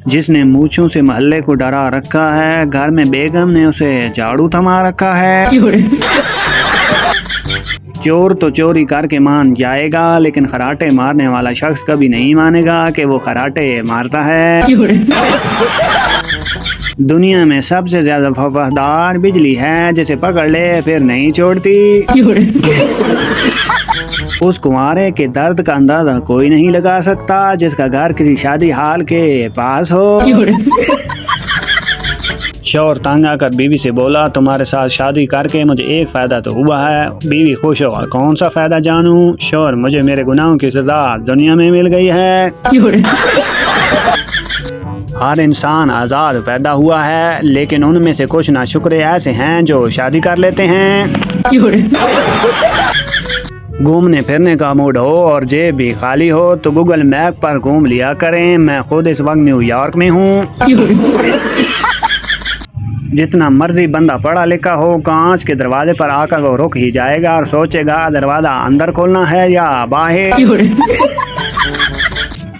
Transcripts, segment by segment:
जिसने मूंछों से मोहल्ले को डरा रखा है, घर में बेगम ने उसे झाड़ू थमा रखा है। चोर तो चोरी करके मान जाएगा, लेकिन खराटे मारने वाला शख्स कभी नहीं मानेगा कि वो खराटे मारता है। दुनिया में सबसे ज्यादा वफादार बिजली है, जिसे पकड़ ले फिर नहीं छोड़ती। उस कुंवारे के दर्द का अंदाजा कोई नहीं लगा सकता, जिसका घर किसी शादी हाल के पास हो। शौहर तंग आकर बीवी से बोला, तुम्हारे साथ शादी करके मुझे एक फायदा तो हुआ है। बीवी खुश हो, कौन सा फायदा जानूं? शौहर, मुझे मेरे गुनाहों की सजा दुनिया में मिल गई है। हर इंसान आज़ाद पैदा हुआ है, लेकिन उनमें से कुछ नाशुक्रे ऐसे हैं जो शादी कर लेते हैं। घूमने फिरने का मूड हो और जेब भी खाली हो तो गूगल मैप पर घूम लिया करें। मैं खुद इस वक्त न्यूयॉर्क में हूँ। जितना मर्जी बंदा पढ़ा लिखा हो, कांच के दरवाजे पर आकर वो रुक ही जाएगा और सोचेगा दरवाजा अंदर खोलना है या बाहर।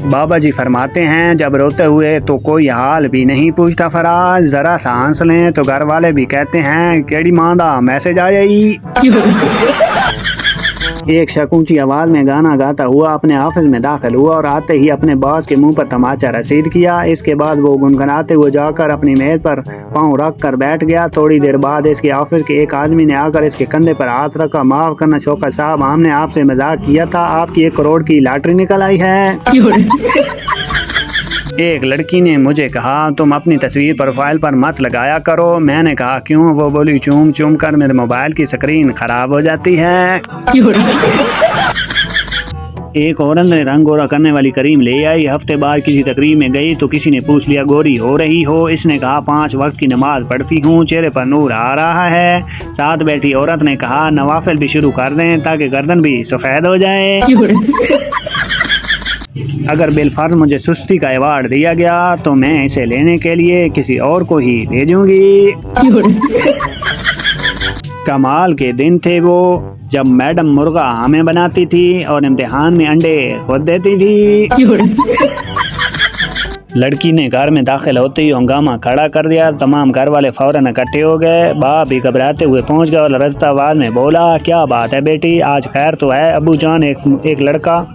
बाबा जी फरमाते हैं, जब रोते हुए तो कोई हाल भी नहीं पूछता फराज, जरा सा हंस लें तो घर वाले भी कहते हैं केड़ी मां दा मैसेज आया। एक शकूची आवाज में गाना गाता हुआ अपने ऑफिस में दाखिल हुआ और आते ही अपने बॉस के मुंह पर तमाचा रसीद किया। इसके बाद वो गुनगुनाते हुए जाकर अपनी मेज पर पांव रख कर बैठ गया। थोड़ी देर बाद इसके ऑफिस के एक आदमी ने आकर इसके कंधे पर हाथ रखा। माफ करना शौकत साहब, हमने आपसे मजाक किया था, आपकी 1 करोड़ की लॉटरी निकल आई है। एक लड़की ने मुझे कहा, तुम अपनी तस्वीर प्रोफाइल पर मत लगाया करो। मैंने कहा क्यों? वो बोली, चूम चूम कर मेरे मोबाइल की स्क्रीन खराब हो जाती है। एक औरत ने रंग गोरा करने वाली क्रीम ले आई। हफ्ते बाद किसी तकरीब में गई तो किसी ने पूछ लिया, गोरी हो रही हो? इसने कहा, 5 वक्त की नमाज पढ़ती हूँ, चेहरे पर नूर आ रहा है। साथ बैठी औरत ने कहा, नवाफिल भी शुरू कर दें ताकि गर्दन भी सफेद हो जाए। अगर बिलफर्ज मुझे सुस्ती का अवार्ड दिया गया तो मैं इसे लेने के लिए किसी और को ही भेजूंगी। कमाल के दिन थे वो, जब मैडम मुर्गा हमें बनाती थी और इम्तिहान में अंडे खुद देती थी। लड़की ने घर में दाखिल होते ही हंगामा खड़ा कर दिया। तमाम घर वाले फौरन इकट्ठे हो गए। बाप भी घबराते हुए पहुंच गए और रजता आवाज में बोला, क्या बात है बेटी, आज खैर तो है? अबू जान, एक लड़का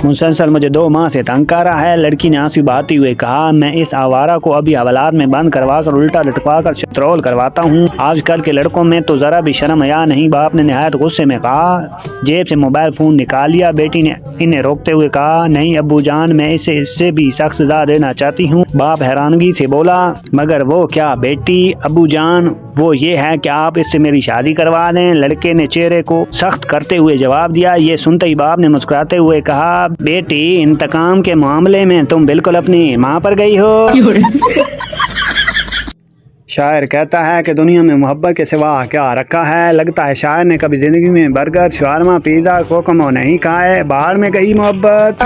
मुसलसल मुझे 2 माह से तंग कर रहा है। लड़की ने आंसू बहाते हुए कहा, मैं इस आवारा को अभी हवालात में बंद करवा कर उल्टा लटका कर शतरोल करवाता हूँ। आजकल के लड़कों में तो जरा भी शर्म हया नहीं। बाप ने निहायत गुस्से में कहा। जेब से मोबाइल फोन निकाल लिया। बेटी ने इन्हें रोकते हुए कहा, नहीं अब्बू जान, मैं इससे भी सख्त सजा देना चाहती हूँ। बाप हैरानगी से बोला, मगर वो क्या बेटी? अब्बू जान, वो ये है कि आप इससे मेरी शादी करवा दें। लड़के ने चेहरे को सख्त करते हुए जवाब दिया। ये सुनते ही बाप ने मुस्कुराते हुए कहा, बेटी, इंतकाम के मामले में तुम बिल्कुल अपनी माँ पर गई हो। शायर कहता है कि दुनिया में मोहब्बत के सिवा क्या रखा है। लगता है शायर ने कभी जिंदगी में बर्गर, शवारमा, पिज़्ज़ा, कोकोमो नहीं खाए। बाहर में गई मोहब्बत।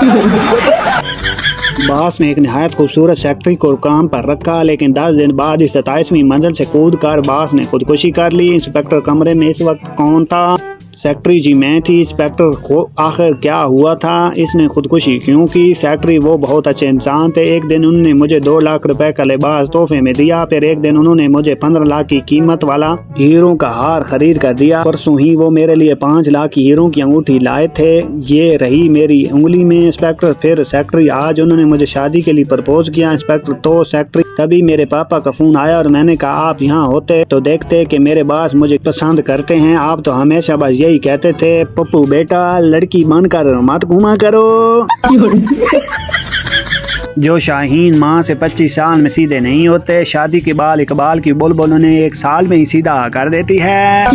बॉस ने एक नहायत खूबसूरत सेक्रेटरी को काम पर रखा, लेकिन 10 दिन बाद इस 27वीं मंजिल से कूद कर बॉस ने खुदकुशी कर ली। इंस्पेक्टर कमरे में इस वक्त कौन था? सेक्रेटरी जी मैं थी। इंस्पेक्टर को आखिर क्या हुआ था? इसने खुदकुशी क्यों की? सेक्रेटरी वो बहुत अच्छे इंसान थे। एक दिन उन्होंने मुझे 2 लाख रुपए का लिबास तोहफे में दिया। फिर एक दिन उन्होंने मुझे 15 लाख की कीमत वाला हीरो का हार खरीद कर दिया। परसों ही वो मेरे लिए 5 लाख की हीरो की अंगूठी लाए थे। ये रही मेरी उंगली में। इंस्पेक्टर फिर सेक्रेटरी, आज उन्होंने मुझे शादी के लिए प्रपोज किया। इंस्पेक्टर तो सेक्रेटरी, तभी मेरे पापा का फोन आया और मैंने कहा आप यहाँ होते तो देखते कि मेरे बॉस मुझे पसंद करते हैं। आप तो हमेशा बस यही कहते थे, पप्पू बेटा लड़की बनकर मत घूमा करो। जो शाहीन माँ से 25 साल में सीधे नहीं होते, शादी के बाद इकबाल की बुलबुल उन्हें 1 साल में ही सीधा कर देती है।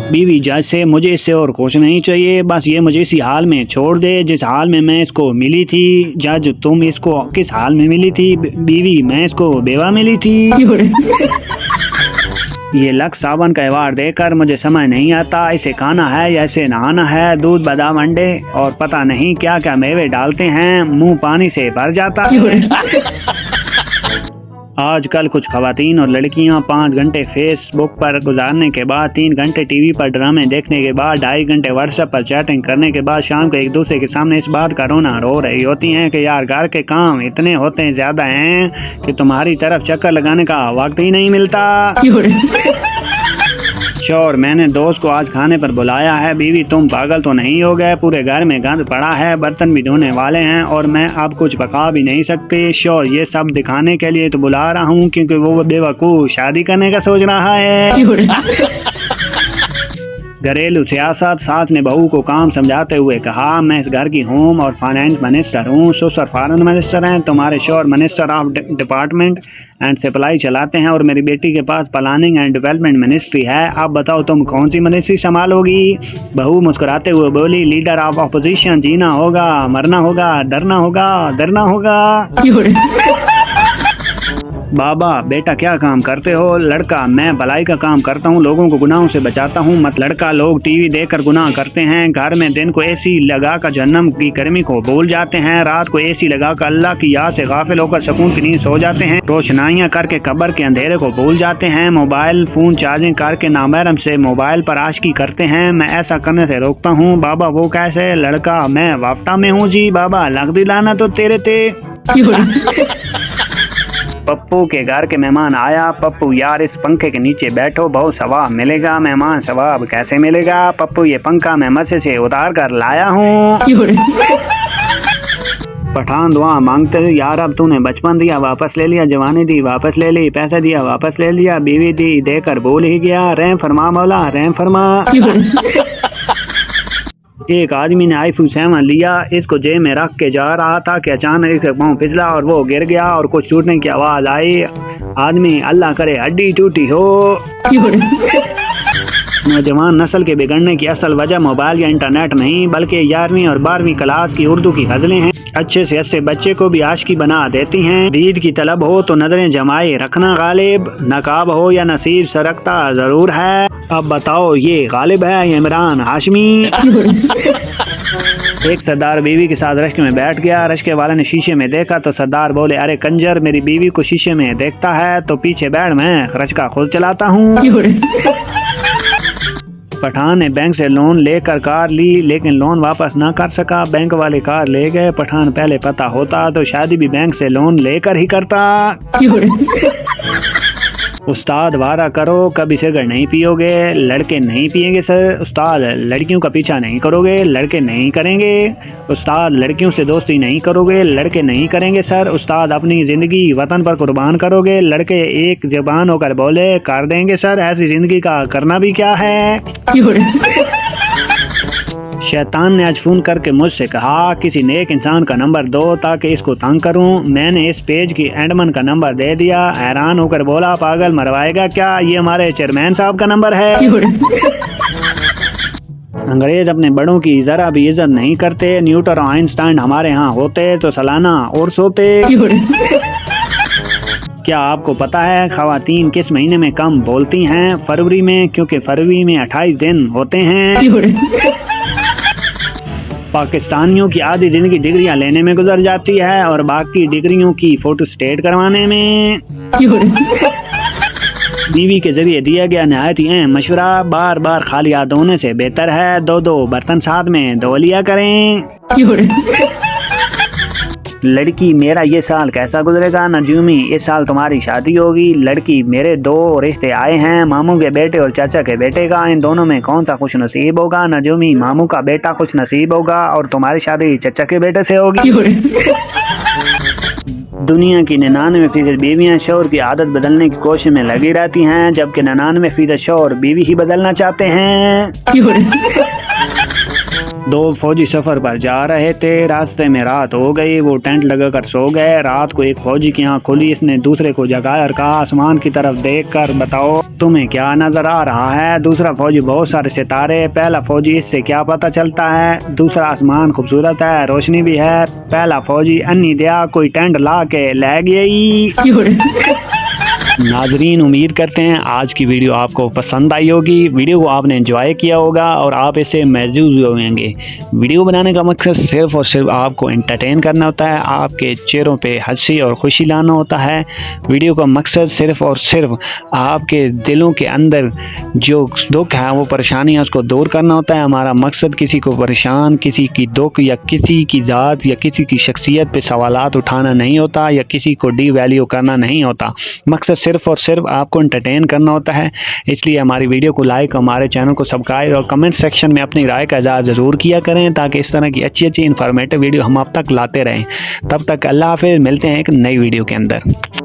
बीवी जज से, मुझे इससे और कुछ नहीं चाहिए, बस ये मुझे इसी हाल में छोड़ दे जिस हाल में मैं इसको मिली थी। जज, तुम इसको किस हाल में मिली थी? बीवी, मैं इसको बेवा मिली थी। ये लक्स सावन का अवार्ड देकर मुझे समझ नहीं आता, इसे खाना है या इसे नहाना है। दूध, बादाम, अंडे और पता नहीं क्या क्या मेवे डालते हैं, मुंह पानी से भर जाता है। आजकल कुछ खवातीन और लड़कियां 5 घंटे फेसबुक पर गुजारने के बाद, 3 घंटे टीवी पर ड्रामे देखने के बाद, 2.5 घंटे व्हाट्सएप पर चैटिंग करने के बाद शाम को एक दूसरे के सामने इस बात का रोना रो रही होती हैं कि यार घर के काम इतने होते हैं, ज़्यादा हैं कि तुम्हारी तरफ चक्कर लगाने का वक्त ही नहीं मिलता। शोर, मैंने दोस्त को आज खाने पर बुलाया है। बीवी, तुम पागल तो नहीं हो गए? पूरे घर में गंद पड़ा है, बर्तन भी धोने वाले हैं और मैं अब कुछ पका भी नहीं सकती। शोर, ये सब दिखाने के लिए तो बुला रहा हूँ क्योंकि वो बेवकूफ़ शादी करने का सोच रहा है। घरेलू सियासत, सास ने बहू को काम समझाते हुए कहा, मैं इस घर की होम और फाइनेंस मिनिस्टर हूँ, ससुर फॉरेन मिनिस्टर हैं, तुम्हारे शोहर minister of department and supply चलाते हैं और मेरी बेटी के पास प्लानिंग एंड डेवलपमेंट मिनिस्ट्री है। अब बताओ तुम कौन सी मिनिस्ट्री संभालोगी? बहू मुस्कुराते हुए बोली, लीडर ऑफ अपोजिशन, जीना होगा, मरना होगा, डरना होगा, डरना होगा। बाबा, बेटा क्या काम करते हो? लड़का, मैं भलाई का काम करता हूँ, लोगों को गुनाहों से बचाता हूँ। मत लड़का, लोग टीवी देखकर गुनाह करते हैं, घर में दिन को एसी लगाकर जहन्नम की गर्मी को भूल जाते हैं, रात को एसी लगाकर अल्लाह की याद से गाफिल होकर सुकून की नींद सो जाते हैं, रोशनाइयाँ करके कब्र के अंधेरे को भूल जाते हैं, मोबाइल फोन चार्जिंग करके नामहरम से मोबाइल पर आशिकी करते हैं। मैं ऐसा करने से रोकता हूँ। बाबा, वो कैसे? लड़का, मैं वाफ्ता में हूँ जी। बाबा, लग दिलाना तो तेरे ते। पप्पू के घर के मेहमान आया। पप्पू, यार इस पंखे के नीचे बैठो, बहुत सवाब मिलेगा। मेहमान, सवाब कैसे मिलेगा? पप्पू, ये पंखा मैं मस्जिद से उतार कर लाया हूँ। पठान दुआ मांगते हुए, यार अब तूने बचपन दिया वापस ले लिया, जवानी दी वापस ले ली, पैसा दिया वापस ले लिया, बीवी दी देकर भूल ही गया, रहम फरमा मौला, रहम फरमा। एक आदमी ने iPhone 7 लिया, इसको जेब में रख के जा रहा था कि अचानक इसका पाँव फिसला और वो गिर गया और कुछ टूटने की आवाज़ आई। आदमी, अल्लाह करे हड्डी टूटी हो। नौजवान नस्ल के बिगड़ने की असल वजह मोबाइल या इंटरनेट नहीं बल्कि 11वीं और 12वीं क्लास की उर्दू की गज़लें हैं। अच्छे से अच्छे बच्चे को भी आशिकी बना देती हैं। दीद की तलब हो तो नजरें जमाए रखना गालिब, नकाब हो या नसीब सरकता जरूर है। अब बताओ ये गालिब है या इमरान हाशमी? एक सरदार बीवी के साथ रश्क में बैठ गया। रश्के वाले ने शीशे में देखा तो सरदार बोले, अरे कंजर, मेरी बीवी को शीशे में देखता है तो पीछे बैठ, मैं रश्का खुद चलाता हूँ। पठान ने बैंक से लोन लेकर कार ली लेकिन लोन वापस ना कर सका। बैंक वाले कार ले गए। पठान, पहले पता होता तो शादी भी बैंक से लोन लेकर ही करता। उस्ताद, वारा करो, कभी सिगरेट नहीं पियोगे। लड़के, नहीं पिएंगे सर। उस्ताद, लड़कियों का पीछा नहीं करोगे। लड़के, नहीं करेंगे। उस्ताद, लड़कियों से दोस्ती नहीं करोगे। लड़के, नहीं करेंगे सर। उस्ताद, अपनी ज़िंदगी वतन पर कुर्बान करोगे। लड़के एक ज़बान होकर बोले, कर देंगे सर, ऐसी ज़िंदगी का करना भी क्या है। शैतान ने आज फ़ोन करके मुझसे कहा, किसी नेक इंसान का नंबर दो ताकि इसको तंग करूं। मैंने इस पेज की एंडमैन का नंबर दे दिया। हैरान होकर बोला, पागल मरवाएगा क्या? ये हमारे चेयरमैन साहब का नंबर है। अंग्रेज अपने बड़ों की जरा भी इज्जत नहीं करते। न्यूटन और आइंस्टाइन हमारे यहाँ होते तो सालाना और सोते। क्या आपको पता है खवातीन किस महीने में कम बोलती हैं? फरवरी में, क्योंकि फरवरी में 28 दिन होते हैं। पाकिस्तानियों की आधी जिंदगी डिग्रियां लेने में गुजर जाती है और बाकी डिग्रियों की फोटो स्टेट करवाने में। बीवी के जरिए दिया गया नहायत ही अहम मशवरा, बार बार खाली हाथ धोने से बेहतर है 2-2 बर्तन साथ में धो लिया करें। लड़की, मेरा ये साल कैसा गुजरेगा? नजूमी, इस साल तुम्हारी शादी होगी। लड़की, मेरे 2 रिश्ते आए हैं, मामू के बेटे और चाचा के बेटे का। इन दोनों में कौन सा खुश नसीब होगा? नजूमी, मामू का बेटा खुश नसीब होगा और तुम्हारी शादी चाचा के बेटे से होगी। दुनिया की 99% बीवियां शौहर की आदत बदलने की कोशिश में लगी रहती हैं, जबकि 99% शौहर बीवी ही बदलना चाहते हैं। 2 फौजी सफर पर जा रहे थे। रास्ते में रात हो गई। वो टेंट लगाकर सो गए। रात को एक फौजी की आंख खुली। इसने दूसरे को जगाया और कहा, आसमान की तरफ देखकर बताओ तुम्हें क्या नजर आ रहा है? दूसरा फौजी, बहुत सारे सितारे। पहला फौजी, इससे क्या पता चलता है? दूसरा, आसमान खूबसूरत है, रोशनी भी है। पहला फौजी, अन्नी दिया, कोई टेंट ला के ले गई। नाजरीन, उम्मीद करते हैं आज की वीडियो आपको पसंद आई होगी, वीडियो को आपने एंजॉय किया होगा और आप इसे महसूस होंगे। वीडियो बनाने का मकसद सिर्फ़ और सिर्फ आपको एंटरटेन करना होता है, आपके चेहरों पे हंसी और खुशी लाना होता है। वीडियो का मकसद सिर्फ़ और सिर्फ आपके दिलों के अंदर जो दुख है, वो परेशानी है, उसको दूर करना होता है। हमारा मकसद किसी को परेशान, किसी की दुख या किसी की ज़ात या किसी की शख्सियत पे सवालात उठाना नहीं होता या किसी को डीवैल्यू करना नहीं होता। मकसद सिर्फ़ और सिर्फ आपको एंटरटेन करना होता है। इसलिए हमारी वीडियो को लाइक, हमारे चैनल को सब्सक्राइब और कमेंट सेक्शन में अपनी राय का इज़हार ज़रूर किया करें, ताकि इस तरह की अच्छी अच्छी इन्फॉर्मेटिव वीडियो हम आप तक लाते रहें। तब तक अल्लाह हाफ़िज़, मिलते हैं एक नई वीडियो के अंदर।